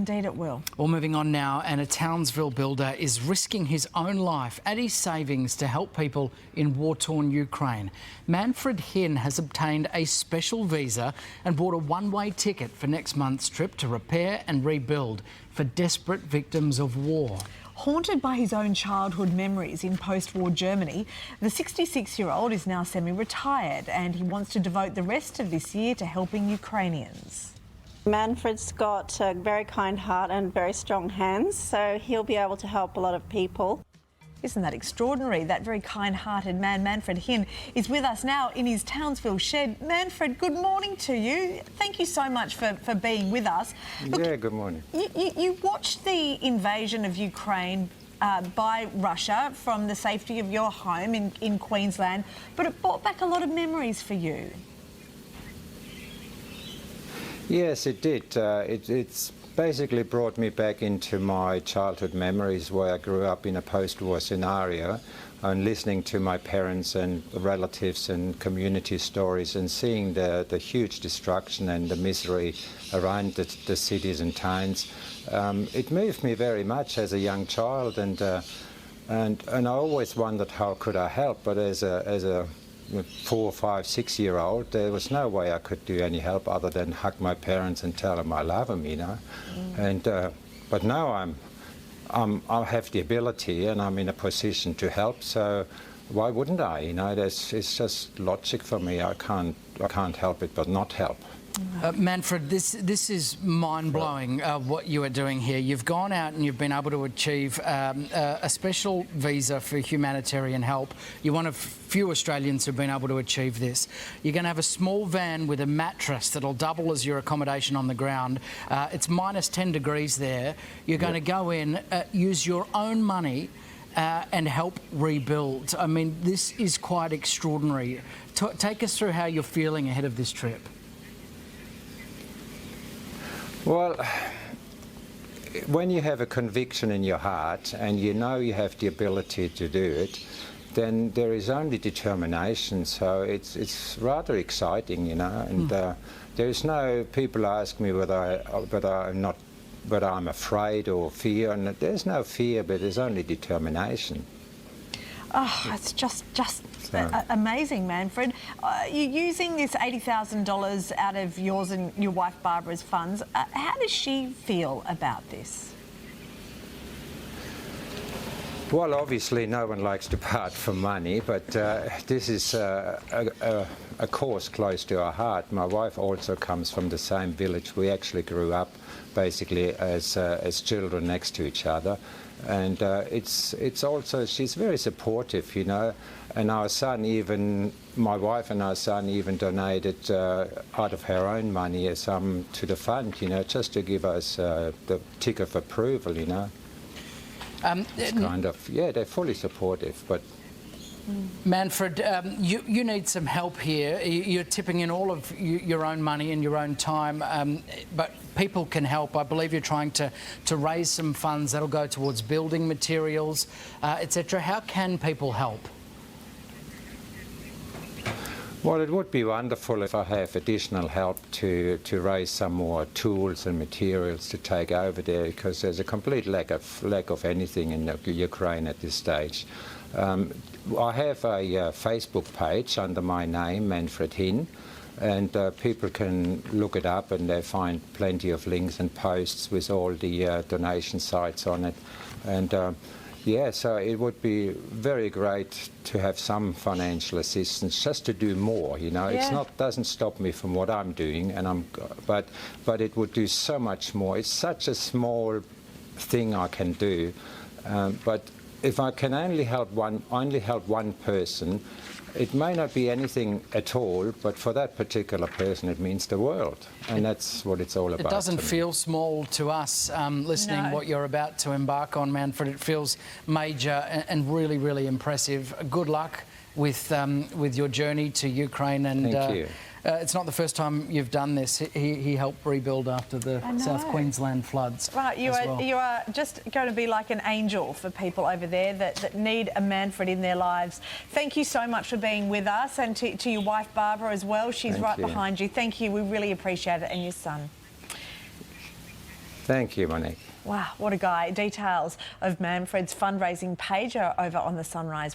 Indeed it will. Well, moving on now, and a Townsville builder is risking his own life and his savings to help people in war-torn Ukraine. Manfred has obtained a special visa and bought a one-way ticket for next month's trip to repair and rebuild for desperate victims of war. Haunted by his own childhood memories in post-war Germany, the 66-year-old is now semi-retired and he wants to devote the rest of this year to helping Ukrainians. Manfred's got a very kind heart and very strong hands, so he'll be able to help a lot of people. Isn't that extraordinary? That very kind-hearted man, Manfred Hinn, is with us now in his Townsville shed. Manfred, good morning to you. Thank you so much for being with us. Look, yeah, good morning. You watched the invasion of Ukraine by Russia from the safety of your home in Queensland, but it brought back a lot of memories for you. Yes, it did. It's basically brought me back into my childhood memories where I grew up in a post-war scenario and listening to my parents and relatives and community stories and seeing the huge destruction and the misery around the cities and towns. It moved me very much as a young child, and I always wondered how could I help, but as a 4, 5, 6-year-old, there was no way I could do any help other than hug my parents and tell them I love them, you know. And but now I have the ability and I'm in a position to help. So why wouldn't I? You know, it's just logic for me. I can't help it but not help. Manfred, this is mind-blowing what you are doing here. You've gone out and you've been able to achieve a special visa for humanitarian help. You're one of few Australians who've been able to achieve this. You're going to have a small van with a mattress that'll double as your accommodation on the ground. It's minus 10 degrees there. You're going to go in, use your own money and help rebuild. I mean, this is quite extraordinary. Take us through how you're feeling ahead of this trip. Well, when you have a conviction in your heart and you know you have the ability to do it, then there is only determination. So it's rather exciting, you know. And there is no people ask me whether I'm afraid or fear, and there's no fear, but there's only determination. Oh, it's just amazing, Manfred. You're using this $80,000 out of yours and your wife Barbara's funds. How does she feel about this? Well, obviously no one likes to part from money, but this is a cause close to our heart. My wife also comes from the same village. We actually grew up basically as children next to each other. And it's also, she's very supportive, you know, and our son even, my wife and our son even donated out of her own money some to the fund, you know, just to give us the tick of approval, you know. It's kind of, yeah, they're fully supportive, but... Manfred, you need some help here. You're tipping in all of your own money and your own time, but people can help. I believe you're trying to raise some funds that'll go towards building materials, etc. How can people help? Well, it would be wonderful if I have additional help to raise some more tools and materials to take over there, because there's a complete lack of anything in Ukraine at this stage. I have a Facebook page under my name, Manfred Hinn, and people can look it up and they find plenty of links and posts with all the donation sites on it. And yeah, so it would be very great to have some financial assistance just to do more, you know. Yeah. It's not, doesn't stop me from what I'm doing, and but it would do so much more. It's such a small thing I can do, but if I can only help one person, it may not be anything at all, but for that particular person it means the world, and that's what it's all about. It doesn't feel small to us listening what you're about to embark on, Manfred. It feels major and really, really impressive. Good luck with your journey to Ukraine, and thank you. It's not the first time you've done this. He helped rebuild after the South Queensland floods. Right, you are just going to be like an angel for people over there that need a Manfred in their lives. Thank you so much for being with us, and to your wife Barbara as well. She's right behind you. Thank you. We really appreciate it, and your son. Thank you, Monique. Wow, what a guy. Details of Manfred's fundraising page are over on the Sunrise